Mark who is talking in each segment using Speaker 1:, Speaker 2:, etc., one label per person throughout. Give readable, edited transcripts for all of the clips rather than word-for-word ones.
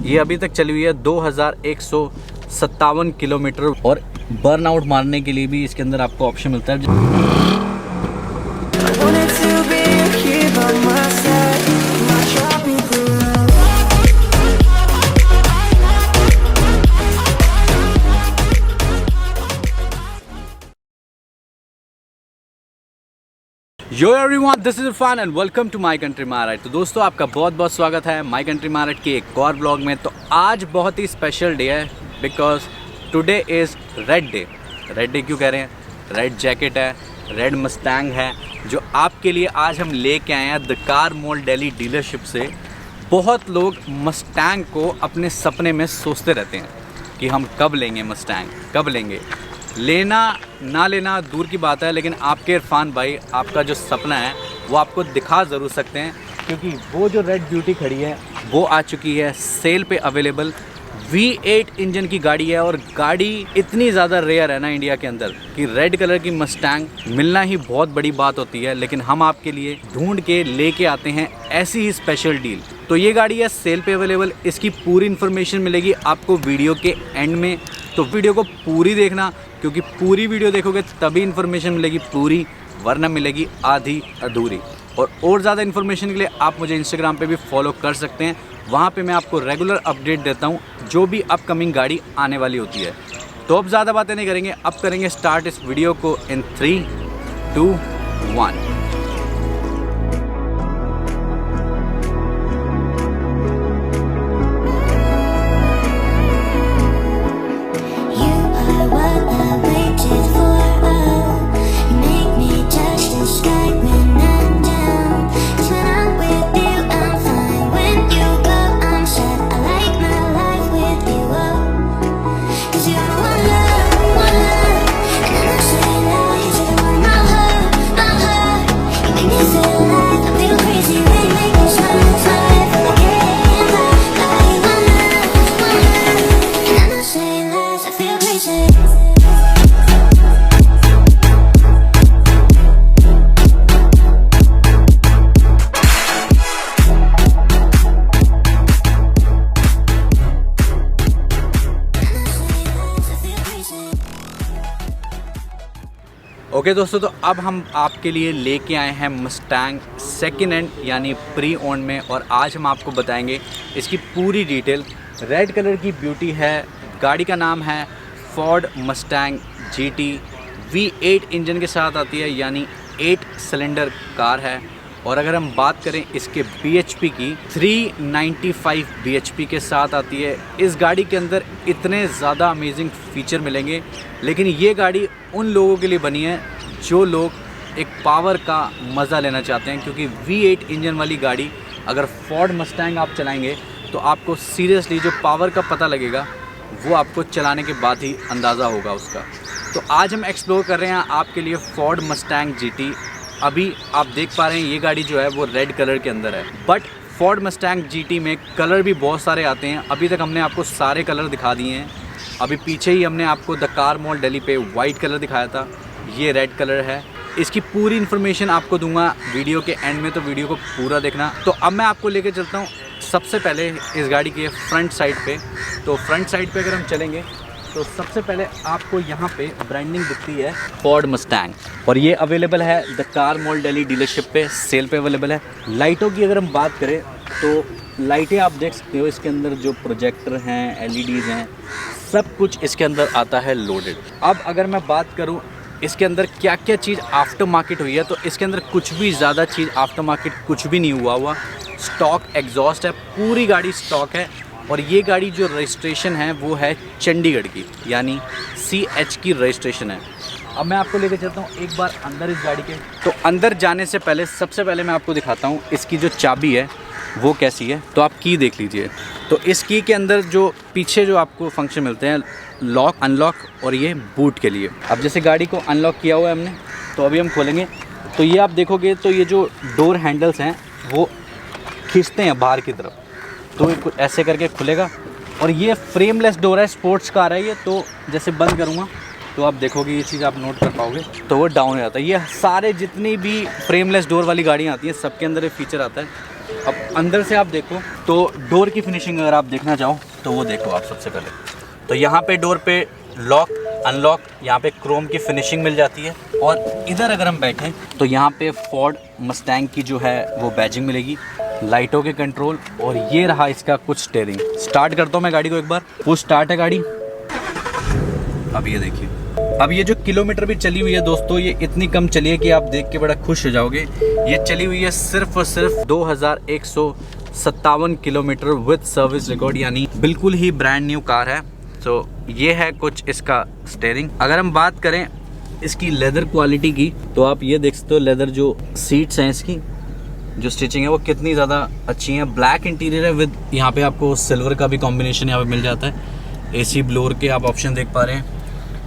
Speaker 1: ये अभी तक चली हुई है 2157 किलोमीटर और बर्न आउट मारने के लिए भी इसके अंदर आपको ऑप्शन मिलता है। Yo everyone, this is Irfan and welcome to my country Maharaj. तो दोस्तों, आपका बहुत बहुत स्वागत है माय कंट्री महाराज के एक और ब्लॉग में। तो आज बहुत ही स्पेशल डे है because today is red day. Red day क्यों कह रहे हैं? रेड जैकेट है, रेड मस्टैंग है जो आपके लिए आज हम लेके आए हैं the car mall Delhi dealership से। बहुत लोग मस्टैंग को अपने सपने में सोचते रहते हैं कि हम कब लेंगे मस्टैंग, कब लेंगे। लेना ना लेना दूर की बात है, लेकिन आपके इरफान भाई आपका जो सपना है वो आपको दिखा ज़रूर सकते हैं, क्योंकि वो जो रेड ब्यूटी खड़ी है वो आ चुकी है सेल पे अवेलेबल। V8 इंजन की गाड़ी है और गाड़ी इतनी ज़्यादा रेयर है ना इंडिया के अंदर कि रेड कलर की मस्टैंग मिलना ही बहुत बड़ी बात होती है। लेकिन हम आपके लिए ढूंढ के लेके आते हैं ऐसी ही स्पेशल डील। तो ये गाड़ी है सेल पे अवेलेबल। इसकी पूरी इन्फॉर्मेशन मिलेगी आपको वीडियो के एंड में, तो वीडियो को पूरी देखना, क्योंकि पूरी वीडियो देखोगे तभी इन्फॉर्मेशन मिलेगी पूरी, वरना मिलेगी आधी अधूरी। और ज़्यादा इन्फॉर्मेशन के लिए आप मुझे इंस्टाग्राम पे भी फॉलो कर सकते हैं। वहाँ पे मैं आपको रेगुलर अपडेट देता हूँ जो भी अपकमिंग गाड़ी आने वाली होती है। तो अब ज़्यादा बातें नहीं करेंगे, अब करेंगे स्टार्ट इस वीडियो को इन 3, 2, 1। ओके दोस्तों, तो अब हम आपके लिए लेके आए हैं मस्टैंग सेकेंड हैंड यानी प्री ओन में, और आज हम आपको बताएंगे इसकी पूरी डिटेल। रेड कलर की ब्यूटी है, गाड़ी का नाम है Ford Mustang GT। V8 engine के साथ आती है, यानी 8 सिलेंडर कार है। और अगर हम बात करें इसके BHP की, 395 BHP के साथ आती है। इस गाड़ी के अंदर इतने ज़्यादा अमेजिंग फ़ीचर मिलेंगे, लेकिन ये गाड़ी उन लोगों के लिए बनी है जो लोग एक पावर का मज़ा लेना चाहते हैं, क्योंकि V8 इंजन वाली गाड़ी अगर फोर्ड मस्टैंग आप चलाएंगे तो आपको सीरियसली जो पावर का पता लगेगा वो आपको चलाने के बाद ही अंदाज़ा होगा उसका। तो आज हम एक्सप्लोर कर रहे हैं आपके लिए फोर्ड मस्टैंग GT। अभी आप देख पा रहे हैं ये गाड़ी जो है वो रेड कलर के अंदर है, बट फोर्ड मस्टैंग GT में कलर भी बहुत सारे आते हैं। अभी तक हमने आपको सारे कलर दिखा दिए हैं। अभी पीछे ही हमने आपको द कार मॉल दिल्ली पे वाइट कलर दिखाया था, ये रेड कलर है। इसकी पूरी इन्फॉर्मेशन आपको दूंगा वीडियो के एंड में, तो वीडियो को पूरा देखना। तो अब मैं आपको लेके चलता हूँ सबसे पहले इस गाड़ी के फ्रंट साइड पे। तो फ्रंट साइड पे अगर हम चलेंगे तो सबसे पहले आपको यहाँ पे ब्रांडिंग दिखती है फोर्ड मस्टैंग, और ये अवेलेबल है the car mall Delhi dealership पे, सेल पे अवेलेबल है। लाइटों की अगर हम बात करें तो लाइटें आप देख सकते हो, इसके अंदर जो प्रोजेक्टर हैं, LEDs हैं, सब कुछ इसके अंदर आता है लोडेड। अब अगर मैं बात करूँ इसके अंदर क्या क्या चीज़ आफ्टर मार्केट हुई है, तो इसके अंदर कुछ भी ज़्यादा चीज़ आफ्टर मार्केट कुछ भी नहीं हुआ। स्टॉक एग्जॉस्ट है, पूरी गाड़ी स्टॉक है। और ये गाड़ी जो रजिस्ट्रेशन है वो है चंडीगढ़ की, यानी CH की रजिस्ट्रेशन है। अब मैं आपको लेकर चलता हूँ एक बार अंदर इस गाड़ी के। तो अंदर जाने से पहले सबसे पहले मैं आपको दिखाता हूँ इसकी जो चाबी है वो कैसी है। तो आप की देख लीजिए। तो इस की के अंदर जो पीछे जो आपको फंक्शन मिलते हैं, लॉक, अनलॉक और ये बूट के लिए। अब जैसे गाड़ी को अनलॉक किया हुआ है हमने, तो अभी हम खोलेंगे तो ये आप देखोगे तो ये जो डोर हैंडल्स हैं वो खींचते हैं बाहर की तरफ, तो ये ऐसे करके खुलेगा। और ये फ्रेमलेस डोर है, स्पोर्ट्स कार है ये। तो जैसे बंद करूँगा तो आप देखोगे ये चीज़ आप नोट कर पाओगे, तो वो डाउन हो जाता है। ये सारे जितनी भी फ्रेमलेस डोर वाली गाड़ियाँ आती हैं सबके अंदर ये फीचर आता है। अब अंदर से आप देखो तो डोर की फिनिशिंग अगर आप देखना चाहो तो वो देखो आप सबसे पहले। तो यहाँ पे डोर पे लॉक अनलॉक, यहाँ पे क्रोम की फिनिशिंग मिल जाती है। और इधर अगर हम बैठें तो यहाँ पे फोर्ड मस्टैंग की जो है वो बैजिंग मिलेगी, लाइटों के कंट्रोल, और ये रहा इसका कुछ स्टीयरिंग। स्टार्ट करता हूँ मैं गाड़ी को एक बार। वो स्टार्ट है गाड़ी। अब ये देखिए, अब ये जो किलोमीटर भी चली हुई है दोस्तों, ये इतनी कम चली है कि आप देख के बड़ा खुश हो जाओगे। ये चली हुई है सिर्फ और सिर्फ 2157 किलोमीटर विद सर्विस रिकॉर्ड, यानी बिल्कुल ही ब्रांड न्यू कार है। तो ये है कुछ इसका स्टीयरिंग। अगर हम बात करें इसकी लेदर क्वालिटी की तो आप ये देख सकते हो, लेदर जो सीट्स हैं इसकी जो स्टिचिंग है वो कितनी ज़्यादा अच्छी है। ब्लैक इंटीरियर है विद यहाँ पे आपको सिल्वर का भी कॉम्बिनेशन यहाँ पे मिल जाता है। AC ब्लोअर के आप ऑप्शन देख पा रहे हैं।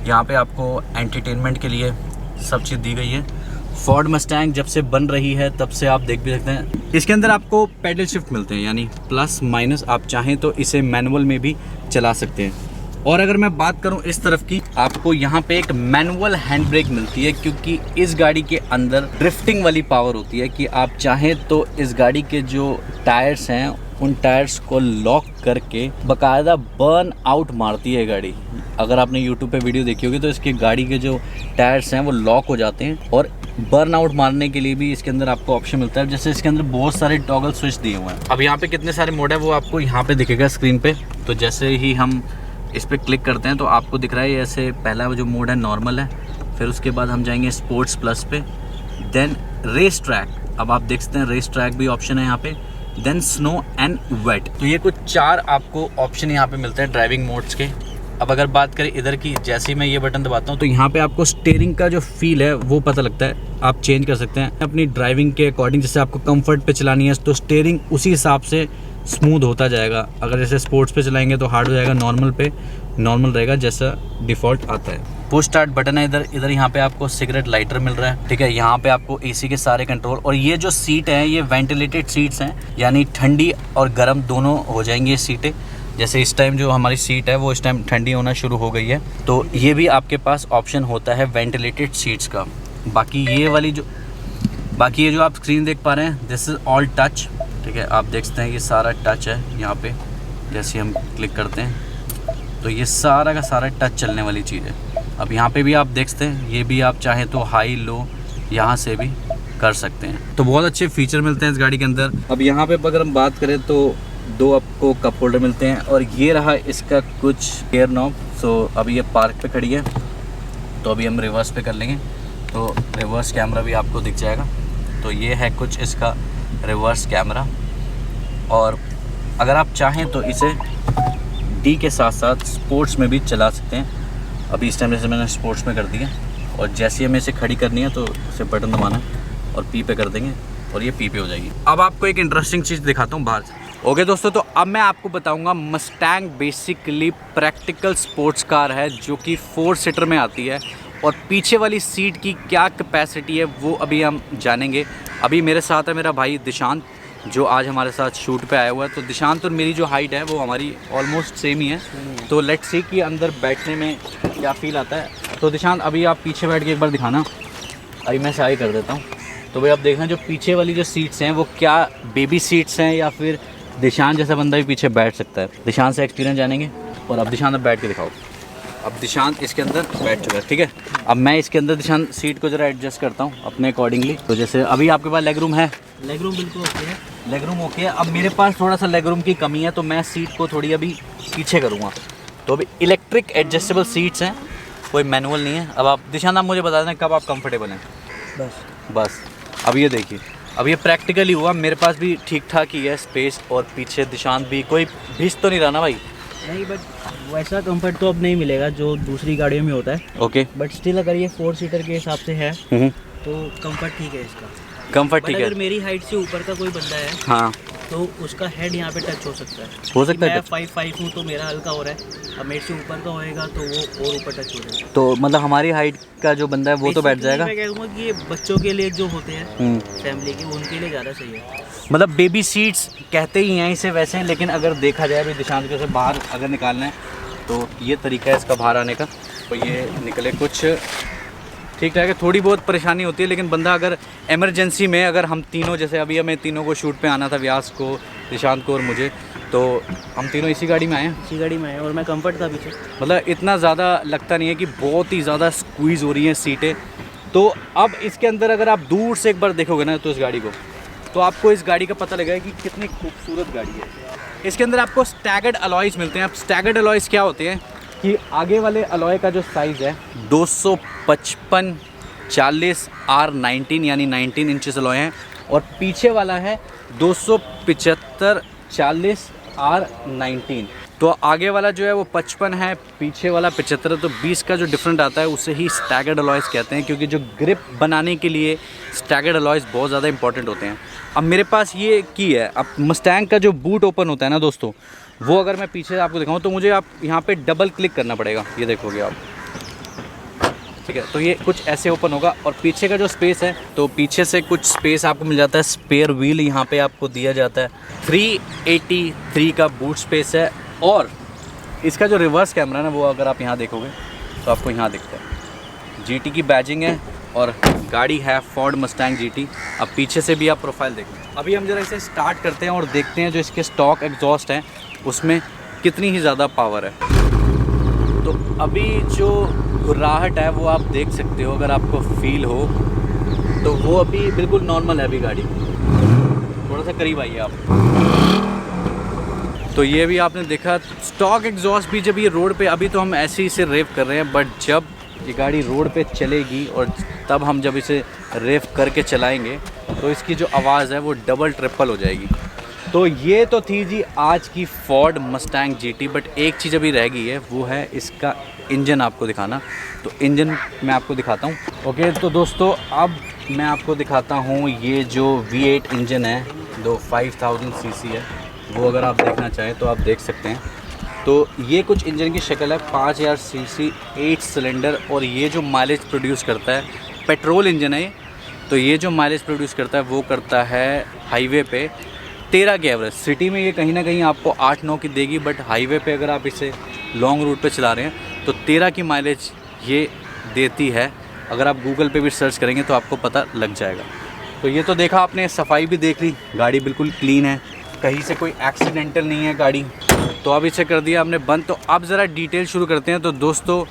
Speaker 1: यहाँ पे आपको एंटरटेनमेंट के लिए सब चीज़ दी गई है। फोर्ड मस्टैंग जब से बन रही है तब से आप देख भी सकते हैं इसके अंदर आपको पैडल शिफ्ट मिलते हैं, यानी प्लस माइनस। आप चाहें तो इसे मैनुअल में भी चला सकते हैं। और अगर मैं बात करूं इस तरफ की, आपको यहाँ पे एक मैनुअल हैंड ब्रेक मिलती है, क्योंकि इस गाड़ी के अंदर ड्रिफ्टिंग वाली पावर होती है कि आप चाहें तो इस गाड़ी के जो टायर्स हैं उन टायर्स को लॉक करके बाकायदा बर्न आउट मारती है गाड़ी। अगर आपने YouTube पे वीडियो देखी होगी तो इसकी गाड़ी के जो टायर्स हैं वो लॉक हो जाते हैं, और बर्न आउट मारने के लिए भी इसके अंदर आपको ऑप्शन मिलता है। जैसे इसके अंदर बहुत सारे टॉगल स्विच दिए हुए हैं। अब यहाँ पे कितने सारे मोड है वो आपको यहाँ पे दिखेगा स्क्रीन पे। तो जैसे ही हम इस पर क्लिक करते हैं तो आपको दिख रहा है ऐसे, पहला जो मोड है नॉर्मल है, फिर उसके बाद हम जाएंगे स्पोर्ट्स प्लस पे, देन रेस ट्रैक। अब आप देख सकते हैं रेस ट्रैक भी ऑप्शन है यहाँ पे, देन स्नो एंड वेट। तो ये कुछ 4 आपको ऑप्शन यहाँ पे मिलते हैं ड्राइविंग मोड्स के। अब अगर बात करें इधर की, जैसे ही मैं ये बटन दबाता हूँ तो यहाँ पे आपको स्टीयरिंग का जो फील है वो पता लगता है। आप चेंज कर सकते हैं अपनी ड्राइविंग के अकॉर्डिंग। जैसे आपको कंफर्ट पे चलानी है तो स्टीयरिंग उसी हिसाब से स्मूथ होता जाएगा। अगर जैसे स्पोर्ट्स पे चलाएंगे तो हार्ड हो जाएगा, नॉर्मल पे नॉर्मल रहेगा जैसा डिफ़ॉल्ट आता है। पुश स्टार्ट बटन है इधर यहाँ पे आपको सिगरेट लाइटर मिल रहा है, ठीक है। यहाँ पे आपको AC के सारे कंट्रोल, और ये जो सीट है ये वेंटिलेटेड सीट्स हैं, यानी ठंडी और गर्म दोनों हो जाएंगी ये सीटें। जैसे इस टाइम जो हमारी सीट है वो इस टाइम ठंडी होना शुरू हो गई है, तो ये भी आपके पास ऑप्शन होता है वेंटिलेटेड सीट्स का। बाकी ये जो आप स्क्रीन देख पा रहे हैं, दिस इज़ ऑल टच, ठीक है। आप देख सकते हैं ये सारा टच है यहाँ पे। जैसे हम क्लिक करते हैं तो ये सारा का सारा टच चलने वाली चीज़ है। अब यहाँ पे भी आप देख सकते हैं, ये भी आप चाहें तो हाई लो यहाँ से भी कर सकते हैं। तो बहुत अच्छे फीचर मिलते हैं इस गाड़ी के अंदर। अब यहाँ पे अगर हम बात करें तो 2 आपको कप होल्डर मिलते हैं, और ये रहा इसका कुछ गियर नॉब। सो अभी ये पार्क पे खड़ी है तो अभी हम रिवर्स पे कर लेंगे तो रिवर्स कैमरा भी आपको दिख जाएगा। तो ये है कुछ इसका रिवर्स कैमरा। और अगर आप चाहें तो इसे D के साथ साथ स्पोर्ट्स में भी चला सकते हैं। अभी इस टाइम जैसे मैंने स्पोर्ट्स में कर दिया, और जैसे ही हमें इसे खड़ी करनी है तो इसे बटन दबाना है और P पे कर देंगे और ये P पे हो जाएगी। अब आपको एक इंटरेस्टिंग चीज़ दिखाता हूँ बाहर से। ओके दोस्तों, तो अब मैं आपको बताऊंगा Mustang basically practical sports car है जो कि 4 सीटर में आती है, और पीछे वाली सीट की क्या कैपेसिटी है वो अभी हम जानेंगे। अभी मेरे साथ है मेरा भाई दिशांत, जो आज हमारे साथ शूट पे आया हुआ है। तो दिशांत और मेरी जो हाइट है वो हमारी ऑलमोस्ट सेम ही है। तो लेट्स सी कि अंदर बैठने में क्या फ़ील आता है। तो दिशांत अभी आप पीछे बैठ के एक बार दिखाना। अभी मैं सही कर देता हूँ। तो भाई आप देखना जो पीछे वाली जो सीट्स हैं वो क्या बेबी सीट्स हैं, या फिर दिशांत जैसा बंदा भी पीछे बैठ सकता है। दिशांत से एक्सपीरियंस जानेंगे। और अब दिशांत अब बैठ के दिखाओ। अब दिशांत इसके अंदर बैठ चुका है, ठीक है। अब मैं इसके अंदर दिशांत सीट को ज़रा एडजस्ट करता हूँ अपने अकॉर्डिंगली। तो जैसे अभी आपके पास लेग रूम है,
Speaker 2: लेग रूम बिल्कुल ओके है,
Speaker 1: लेग रूम ओके है। अब मेरे पास थोड़ा सा लेग रूम की कमी है तो मैं सीट को थोड़ी अभी पीछे करूँगा। तो अभी इलेक्ट्रिक एडजस्टेबल सीट्स हैं, कोई मैनुअल नहीं है। अब आप दिशांत आप मुझे बता दें कब आप कंफर्टेबल हैं। बस अब ये देखिए, अब ये प्रैक्टिकली हुआ, मेरे पास भी ठीक ठाक ही है स्पेस, और पीछे दिशांत भी कोई भिस तो नहीं रहा ना भाई?
Speaker 2: नहीं, बट वैसा कंफर्ट तो अब नहीं मिलेगा जो दूसरी गाड़ियों में होता है।
Speaker 1: ओके,
Speaker 2: बट स्टिल अगर ये 4 सीटर के हिसाब से है तो कंफर्ट ठीक है इसका।
Speaker 1: कंफर्ट ठीक है।
Speaker 2: अगर मेरी हाइट से ऊपर का कोई बंदा है
Speaker 1: हाँ
Speaker 2: तो उसका हेड यहाँ पे टच हो सकता है।
Speaker 1: हो सकता है।
Speaker 2: मैं 5'5" हूँ तो मेरा हल्का हो रहा है, अब मेरे से ऊपर का होएगा तो वो और ऊपर टच हो जाएगा।
Speaker 1: तो मतलब हमारी हाइट का जो बंदा है वो तो बैठ जाएगा।
Speaker 2: मैं कहूँगा कि ये बच्चों के लिए जो होते हैं फैमिली के, उनके लिए ज़्यादा सही है।
Speaker 1: मतलब बेबी सीट्स कहते ही हैं इसे वैसे, लेकिन अगर देखा जाए अभी दिशांत को से बाहर अगर निकालना है तो ये तरीका है इसका बाहर आने का। तो ये निकले कुछ ठीक ठाक है। थोड़ी बहुत परेशानी होती है, लेकिन बंदा अगर इमरजेंसी में, अगर हम तीनों, जैसे अभी हमें तीनों को शूट पे आना था, व्यास को, निशांत को और मुझे, तो हम तीनों इसी गाड़ी में आए हैं।
Speaker 2: इसी गाड़ी में आए और मैं कंफर्ट था पीछे।
Speaker 1: मतलब इतना ज़्यादा लगता नहीं है कि बहुत ही ज़्यादा स्क्वीज़ हो रही हैं सीटें। तो अब इसके अंदर अगर आप दूर से एक बार देखोगे ना तो इस गाड़ी को, तो आपको इस गाड़ी का पता लगेगा कि कितनी खूबसूरत गाड़ी है। इसके अंदर आपको स्टैगर्ड अलॉयज़ मिलते हैं। अब स्टैगर्ड अलॉयज़ क्या होते हैं कि आगे वाले अलॉय का जो साइज़ है 255/40 R19 यानी 19 इंचेस अलॉय है, और पीछे वाला है 275/40 R19। तो आगे वाला जो है वो 55 है, पीछे वाला 75 है, तो 20 का जो डिफरेंट आता है उसे ही स्टैगर्ड अलॉयज़ कहते हैं, क्योंकि जो ग्रिप बनाने के लिए स्टैगर्ड अलॉयज़ बहुत ज़्यादा इंपॉर्टेंट होते हैं। अब मेरे पास ये की है, अब मस्टैंग का जो बूट ओपन होता है ना दोस्तों, वो अगर मैं पीछे से आपको दिखाऊं तो मुझे आप यहाँ पे डबल क्लिक करना पड़ेगा, ये देखोगे आप, ठीक है। तो ये कुछ ऐसे ओपन होगा, और पीछे का जो स्पेस है, तो पीछे से कुछ स्पेस आपको मिल जाता है। स्पेयर व्हील यहाँ पे आपको दिया जाता है। 383 का बूट स्पेस है, और इसका जो रिवर्स कैमरा है ना, वो अगर आप यहाँ देखोगे तो आपको यहाँ दिखता है GT की बैजिंग है, और गाड़ी है फोर्ड मस्टैंग GT। अब पीछे से भी आप प्रोफाइल देखो। अभी हम जरा इसे स्टार्ट करते हैं और देखते हैं जो इसके स्टॉक एग्जॉस्ट हैं उसमें कितनी ही ज़्यादा पावर है। तो अभी जो घुर्राहट है वो आप देख सकते हो, अगर आपको फील हो तो वो अभी बिल्कुल नॉर्मल है। अभी गाड़ी थोड़ा सा करीब आइए आप, तो ये भी आपने देखा स्टॉक एग्जॉस्ट भी। जब ये रोड पे, अभी तो हम ऐसे ही इसे रेव कर रहे हैं, बट जब ये गाड़ी रोड पे चलेगी और तब हम जब इसे रेव करके चलाएंगे तो इसकी जो आवाज़ है वो डबल ट्रिपल हो जाएगी। तो ये तो थी जी आज की फोर्ड मस्टैंग GT, बट एक चीज़ अभी रह गई है, वो है इसका इंजन आपको दिखाना। तो इंजन मैं आपको दिखाता हूँ। ओके, तो दोस्तों अब मैं आपको दिखाता हूँ ये जो V8 इंजन है, जो 5000 cc है, वो अगर आप देखना चाहें तो आप देख सकते हैं। तो ये कुछ इंजन की शक्ल है, 5000 cc 8 सिलेंडर, और ये जो माइलेज प्रोड्यूस करता है, पेट्रोल इंजन है। तो ये जो माइलेज प्रोड्यूस करता है वो करता है हाईवे पे 13 की एवरेज। सिटी में ये कहीं ना कहीं आपको 8-9 की देगी, बट हाईवे पे अगर आप इसे लॉन्ग रूट पे चला रहे हैं तो 13 की माइलेज ये देती है। अगर आप गूगल पे भी सर्च करेंगे तो आपको पता लग जाएगा। तो ये तो देखा आपने, सफाई भी देख ली, गाड़ी बिल्कुल क्लीन है, कहीं से कोई एक्सीडेंटल नहीं है गाड़ी। तो अब इसे कर दिया हमने बंद। तो अब ज़रा डिटेल शुरू करते हैं। तो दोस्तों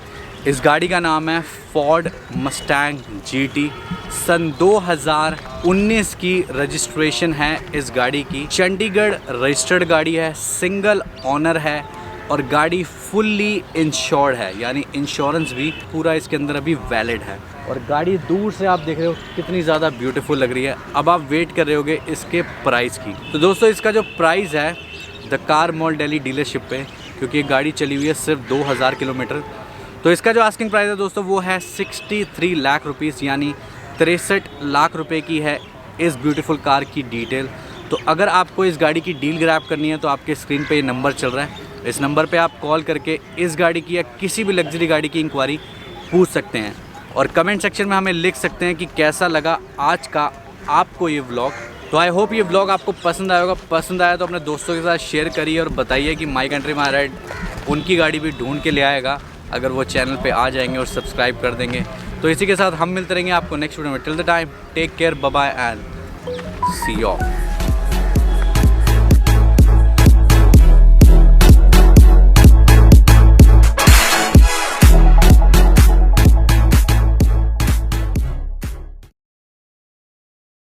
Speaker 1: इस गाड़ी का नाम है फोर्ड मस्टैंग GT। सन 2019 की रजिस्ट्रेशन है इस गाड़ी की। चंडीगढ़ रजिस्टर्ड गाड़ी है, सिंगल ओनर है, और गाड़ी फुल्ली इंश्योर्ड है, यानी इंश्योरेंस भी पूरा इसके अंदर अभी वैलिड है। और गाड़ी दूर से आप देख रहे हो कितनी ज़्यादा ब्यूटीफुल लग रही है। अब आप वेट कर रहे होगे इसके प्राइस की। तो दोस्तों इसका जो प्राइस है the car mall Delhi dealership पे, क्योंकि ये गाड़ी चली हुई है सिर्फ 2000 किलोमीटर, तो इसका जो आस्किंग प्राइस है दोस्तों वो है 63 लाख रुपीज़, यानी 63 लाख रुपए की है इस ब्यूटीफुल कार की डिटेल। तो अगर आपको इस गाड़ी की डील ग्रैब करनी है तो आपके स्क्रीन पे ये नंबर चल रहा है, इस नंबर पे आप कॉल करके इस गाड़ी की या किसी भी लग्जरी गाड़ी की इंक्वायरी पूछ सकते हैं, और कमेंट सेक्शन में हमें लिख सकते हैं कि कैसा लगा आज का आपको ये व्लॉग। तो आई होप ये व्लॉग आपको पसंद आएगा। पसंद आया तो अपने दोस्तों के साथ शेयर करिए और बताइए कि माई कंट्री माई राइड उनकी गाड़ी भी ढूंढ के ले आएगा अगर वो चैनल पे आ जाएंगे और सब्सक्राइब कर देंगे। तो इसी के साथ हम मिलते रहेंगे आपको नेक्स्ट वीडियो में। Till the time take care, bye bye and see you all.